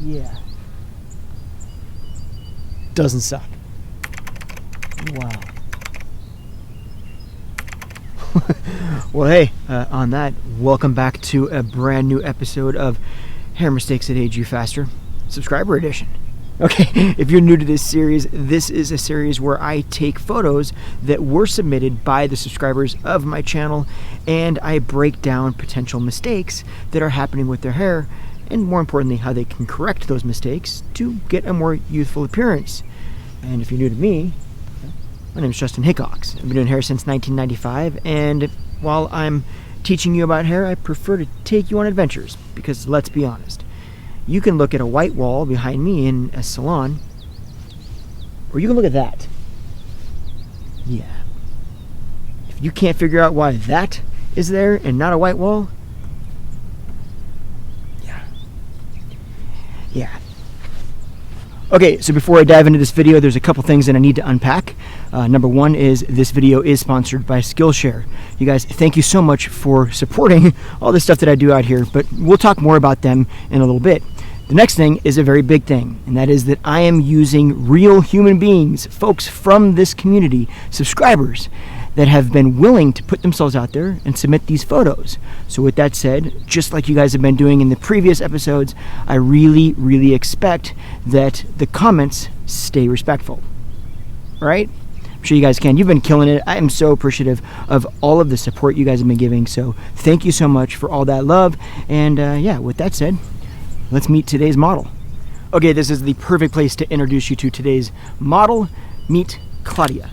Yeah. Doesn't suck. Wow. Well, hey, on that, welcome back to a brand new episode of Hair Mistakes That Age You Faster, Subscriber Edition. Okay, if you're new to this series, this is a series where I take photos that were submitted by the subscribers of my channel, and I break down potential mistakes that are happening with their hair, and more importantly, how they can correct those mistakes to get a more youthful appearance. And if you're new to me, my name is Justin Hickox. I've been doing hair since 1995, and while I'm teaching you about hair, I prefer to take you on adventures, because let's be honest, you can look at a white wall behind me in a salon, or you can look at that. Yeah. If you can't figure out why that is there and not a white wall, yeah. Okay, so before I dive into this video, there's a couple things that I need to unpack. Number one is this video is sponsored by Skillshare. You guys, thank you so much for supporting all the stuff that I do out here, but we'll talk more about them in a little bit. The next thing is a very big thing, and that is that I am using real human beings, folks from this community, subscribers, that have been willing to put themselves out there and submit these photos. So with that said, just like you guys have been doing in the previous episodes, I really expect that the comments stay respectful. All right? I'm sure you guys can. You've been killing it. I am so appreciative of all of the support you guys have been giving. So thank you so much for all that love. And yeah, with that said, let's meet today's model. Okay, this is the perfect place to introduce you to today's model. Meet Claudia.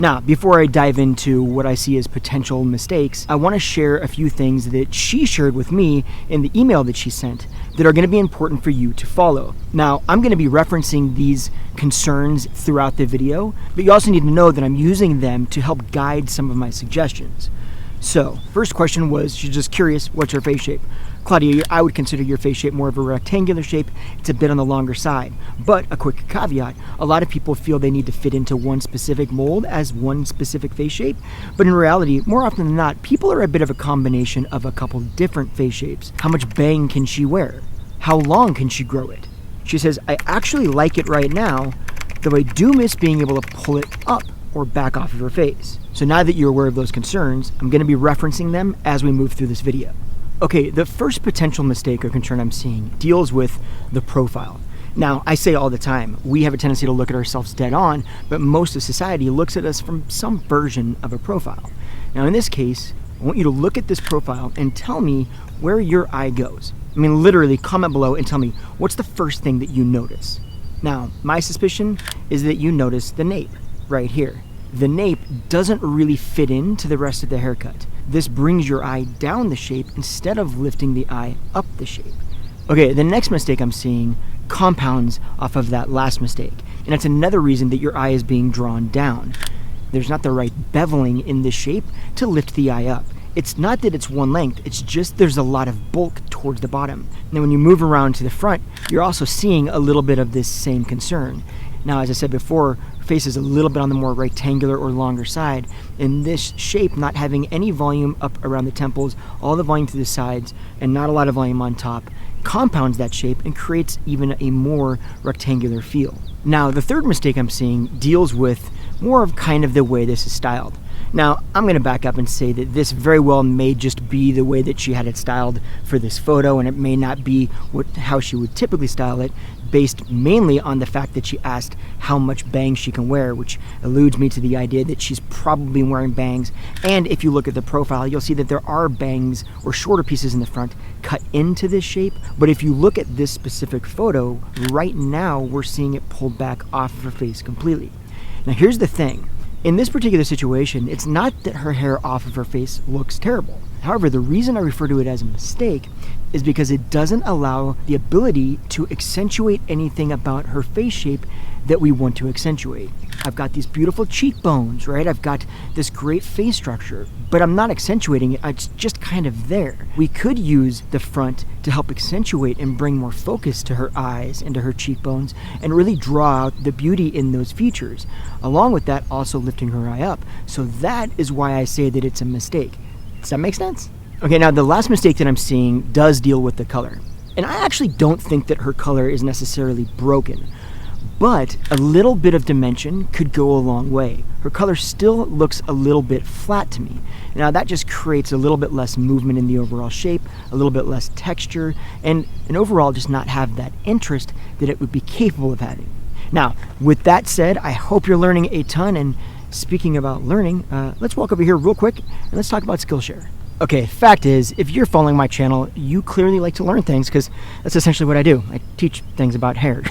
Now, before I dive into what I see as potential mistakes, I want to share a few things that she shared with me in the email that she sent that are going to be important for you to follow. Now, I'm going to be referencing these concerns throughout the video, but you also need to know that I'm using them to help guide some of my suggestions. So, first question was, she's just curious, what's your face shape? Claudia, I would consider your face shape more of a rectangular shape. It's a bit on the longer side. But a quick caveat, a lot of people feel they need to fit into one specific mold as one specific face shape. But in reality, more often than not, people are a bit of a combination of a couple different face shapes. How much bang can she wear? How long can she grow it? She says, I actually like it right now, though I do miss being able to pull it up or back off of her face. So now that you're aware of those concerns, I'm going to be referencing them as we move through this video. Okay, the first potential mistake or concern I'm seeing deals with the profile. Now, I say all the time, we have a tendency to look at ourselves dead on, but most of society looks at us from some version of a profile. Now, in this case, I want you to look at this profile and tell me where your eye goes. I mean, literally comment below and tell me what's the first thing that you notice. Now, my suspicion is that you notice the nape right here. The nape doesn't really fit into the rest of the haircut. This brings your eye down the shape instead of lifting the eye up the shape. Okay, the next mistake I'm seeing compounds off of that last mistake. And it's another reason that your eye is being drawn down. There's not the right beveling in this shape to lift the eye up. It's not that it's one length, it's just there's a lot of bulk towards the bottom. Now when you move around to the front, you're also seeing a little bit of this same concern. Now, as I said before, her face is a little bit on the more rectangular or longer side, and this shape not having any volume up around the temples, all the volume to the sides, and not a lot of volume on top, compounds that shape and creates even a more rectangular feel. Now, the third mistake I'm seeing deals with more of kind of the way this is styled. Now, I'm going to back up and say that this very well may just be the way that she had it styled for this photo, and it may not be how she would typically style it, based mainly on the fact that she asked how much bangs she can wear, which alludes me to the idea that she's probably wearing bangs. And if you look at the profile, you'll see that there are bangs or shorter pieces in the front cut into this shape. But if you look at this specific photo, right now we're seeing it pulled back off of her face completely. Now here's the thing. In this particular situation, it's not that her hair off of her face looks terrible. However, the reason I refer to it as a mistake is because it doesn't allow the ability to accentuate anything about her face shape that we want to accentuate. I've got these beautiful cheekbones, right? I've got this great face structure, but I'm not accentuating it. It's just kind of there. We could use the front to help accentuate and bring more focus to her eyes and to her cheekbones and really draw out the beauty in those features. Along with that, also lifting her eye up. So that is why I say that it's a mistake. Does that make sense? Okay, now the last mistake that I'm seeing does deal with the color. And I actually don't think that her color is necessarily broken, but a little bit of dimension could go a long way. Her color still looks a little bit flat to me. Now that just creates a little bit less movement in the overall shape, a little bit less texture, and overall just not have that interest that it would be capable of having. Now, with that said, I hope you're learning a ton, and speaking about learning, let's walk over here real quick and let's talk about Skillshare. Okay, fact is, if you're following my channel, you clearly like to learn things, because that's essentially what I do. I teach things about hair.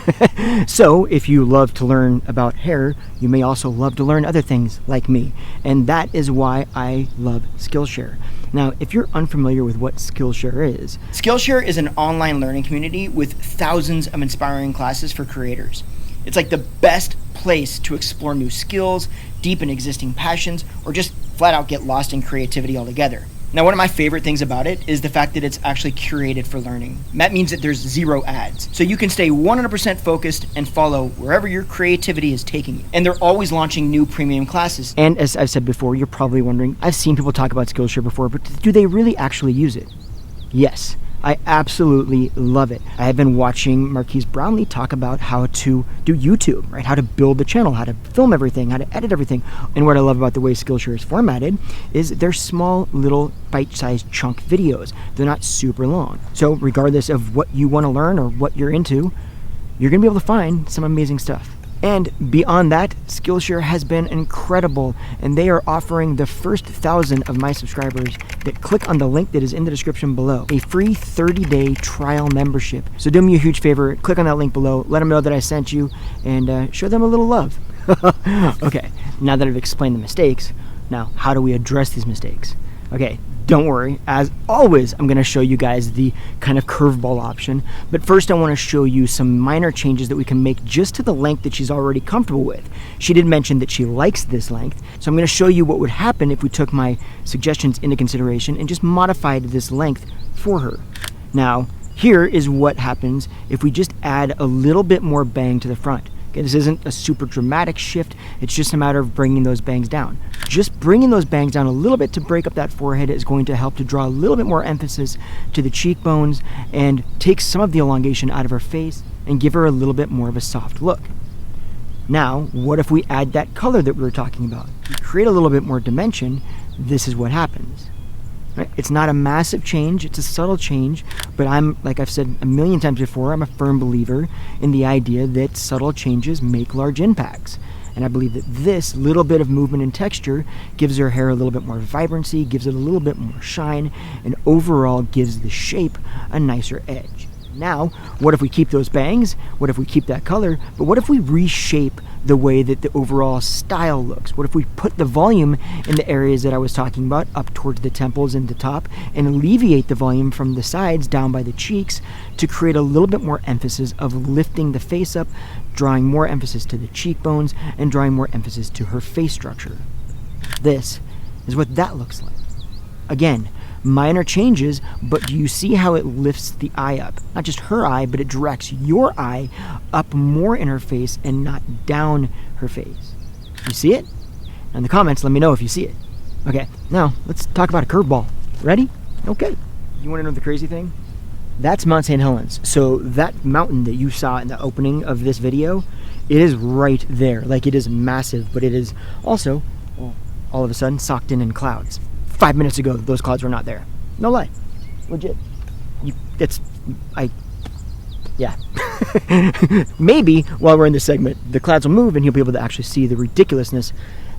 So if you love to learn about hair, you may also love to learn other things like me. And that is why I love Skillshare. Now, if you're unfamiliar with what Skillshare is an online learning community with thousands of inspiring classes for creators. It's like the best place to explore new skills, deepen existing passions, or just flat out get lost in creativity altogether. Now, one of my favorite things about it is the fact that it's actually curated for learning. That means that there's 0 ads. So you can stay 100% focused and follow wherever your creativity is taking you. And they're always launching new premium classes. And as I've said before, you're probably wondering, I've seen people talk about Skillshare before, but do they really actually use it? Yes. I absolutely love it. I have been watching Marquise Brownlee talk about how to do YouTube, right? How to build the channel, how to film everything, how to edit everything. And what I love about the way Skillshare is formatted is they're small, little, bite-sized chunk videos. They're not super long. So regardless of what you want to learn or what you're into, you're going to be able to find some amazing stuff. And beyond that, Skillshare has been incredible, and they are offering the first 1,000 of my subscribers that click on the link that is in the description below a free 30-day trial membership. So do me a huge favor, click on that link below, let them know that I sent you, and show them a little love. Okay, now that I've explained the mistakes, now how do we address these mistakes? Okay, don't worry. As always, I'm going to show you guys the kind of curveball option. But first, I want to show you some minor changes that we can make just to the length that she's already comfortable with. She did mention that she likes this length. So I'm going to show you what would happen if we took my suggestions into consideration and just modified this length for her. Now, here is what happens if we just add a little bit more bang to the front. Okay, this isn't a super dramatic shift. It's just a matter of bringing those bangs down. Just bringing those bangs down a little bit to break up that forehead is going to help to draw a little bit more emphasis to the cheekbones and take some of the elongation out of her face and give her a little bit more of a soft look. Now, what if we add that color that we were talking about? Create a little bit more dimension. This is what happens. Right? It's not a massive change, it's a subtle change, but like I've said a million times before, I'm a firm believer in the idea that subtle changes make large impacts. And I believe that this little bit of movement and texture gives her hair a little bit more vibrancy, gives it a little bit more shine, and overall gives the shape a nicer edge. Now, what if we keep those bangs? What if we keep that color? But what if we reshape the way that the overall style looks? What if we put the volume in the areas that I was talking about, up towards the temples and the top, and alleviate the volume from the sides down by the cheeks to create a little bit more emphasis of lifting the face up, drawing more emphasis to the cheekbones, and drawing more emphasis to her face structure? This is what that looks like. Again, minor changes, but do you see how it lifts the eye up? Not just her eye, but it directs your eye up more in her face and not down her face. You see it? In the comments, let me know if you see it. Okay, now let's talk about a curveball. Ready? Okay. You want to know the crazy thing? That's Mount St. Helens. So that mountain that you saw in the opening of this video, it is right there. Like, it is massive, but it is also, well, all of a sudden, socked in clouds. 5 minutes ago, those clouds were not there. No lie. Legit. Yeah. Maybe while we're in this segment, the clouds will move and you'll be able to actually see the ridiculousness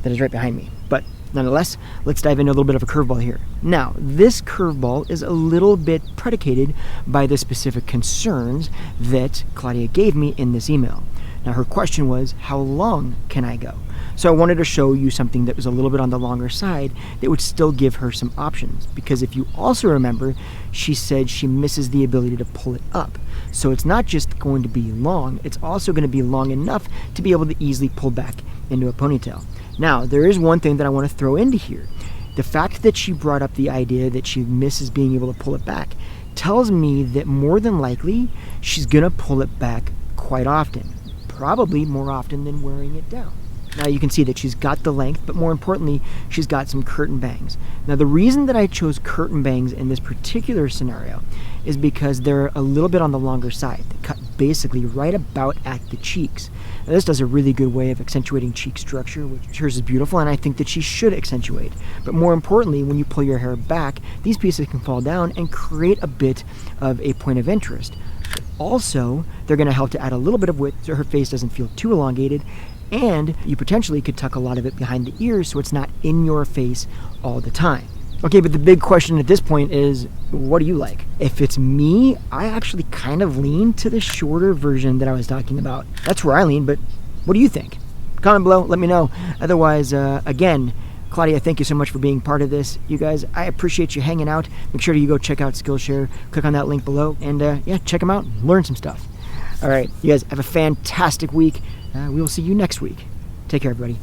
that is right behind me. But nonetheless, let's dive into a little bit of a curveball here. Now, this curveball is a little bit predicated by the specific concerns that Claudia gave me in this email. Now, her question was, how long can I go? So I wanted to show you something that was a little bit on the longer side that would still give her some options. Because if you also remember, she said she misses the ability to pull it up. So it's not just going to be long, it's also going to be long enough to be able to easily pull back into a ponytail. Now, there is one thing that I want to throw into here. The fact that she brought up the idea that she misses being able to pull it back tells me that more than likely, she's going to pull it back quite often. Probably more often than wearing it down. Now you can see that she's got the length, but more importantly, she's got some curtain bangs. Now the reason that I chose curtain bangs in this particular scenario is because they're a little bit on the longer side. They cut basically right about at the cheeks. Now this does a really good way of accentuating cheek structure, which hers is beautiful, and I think that she should accentuate. But more importantly, when you pull your hair back, these pieces can fall down and create a bit of a point of interest. But also, they're going to help to add a little bit of width so her face doesn't feel too elongated, and you potentially could tuck a lot of it behind the ears so it's not in your face all the time. Okay, but the big question at this point is, what do you like? If it's me, I actually kind of lean to the shorter version that I was talking about. That's where I lean, but what do you think? Comment below, let me know. Otherwise, again, Claudia, thank you so much for being part of this. You guys, I appreciate you hanging out. Make sure you go check out Skillshare. Click on that link below, and yeah, check them out and learn some stuff. All right, you guys have a fantastic week. We will see you next week. Take care, everybody.